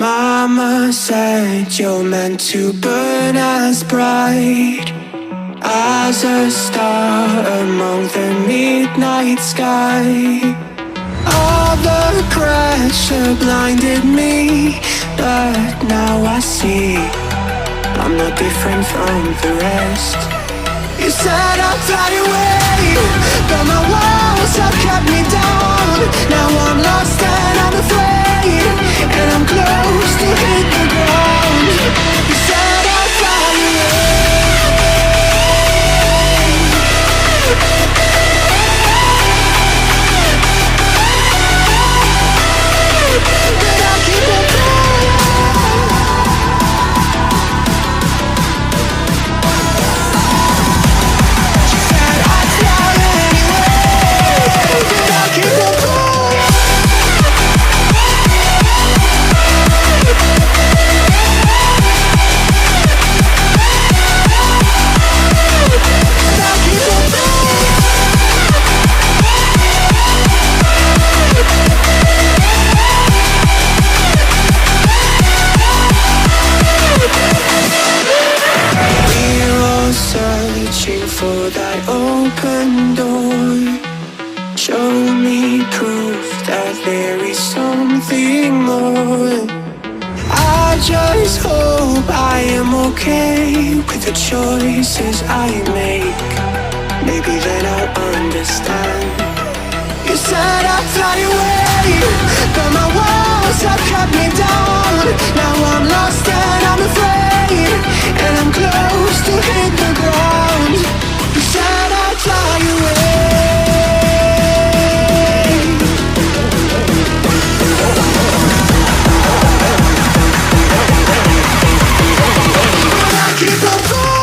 Mama said you're meant to burn as bright as a star among the midnight sky. All the pressure blinded me, but now I see I'm not different from the rest. You said I'd fly away, but my walls have kept me down. Now I'm lost and I'm afraid, and I'm close to hit the ground. You said I'd fly away, but I keep on flying. She said I'd fly anyway, but I keep on flying. Searching for that open door. Show me proof that there is something more. I just hope I am okay with the choices I make. Maybe then I'll understand. You said I'd fly away, but my walls have kept me down. Now I'm lost and I'm afraid, and I'm close to hit the ground. You said I'd fly away, but I keep on falling.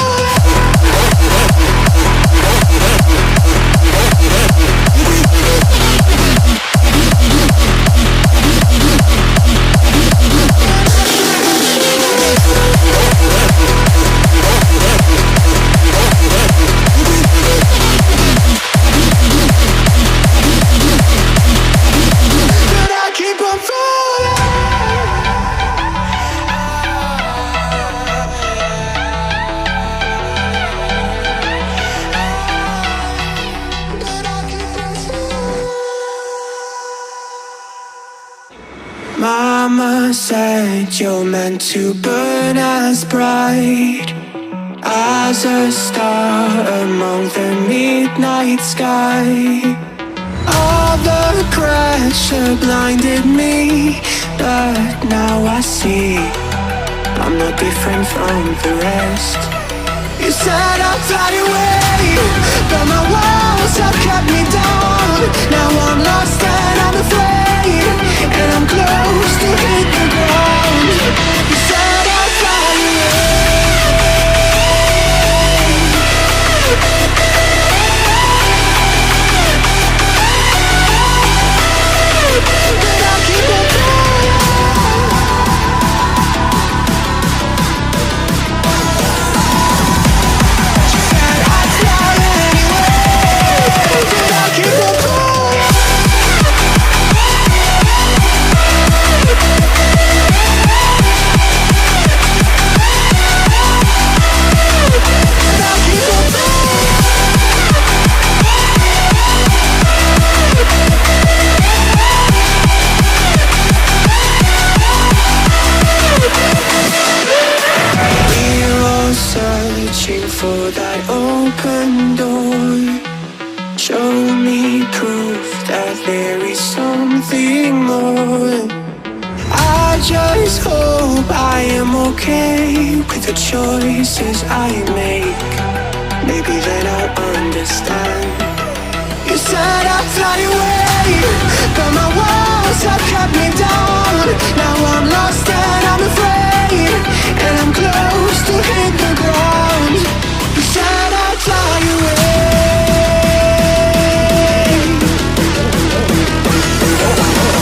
Mama said you're meant to burn as bright as a star among the midnight sky. All the pressure blinded me, but now I see I'm not different from the rest. You said I'd fly away, but my walls have kept me down. Now I'm lost and I'm afraid, and I'm close to hit the ground. You said I'd fly away, but I keep on flying. She said I'd fly anyway, but I keep on flying. Searching for that open door. Show me proof that there is something more. I just hope I am okay with the choices I make. Maybe then I'll understand. You said I'd fly away, but my walls have kept me down. Now I'm lost and I'm afraid,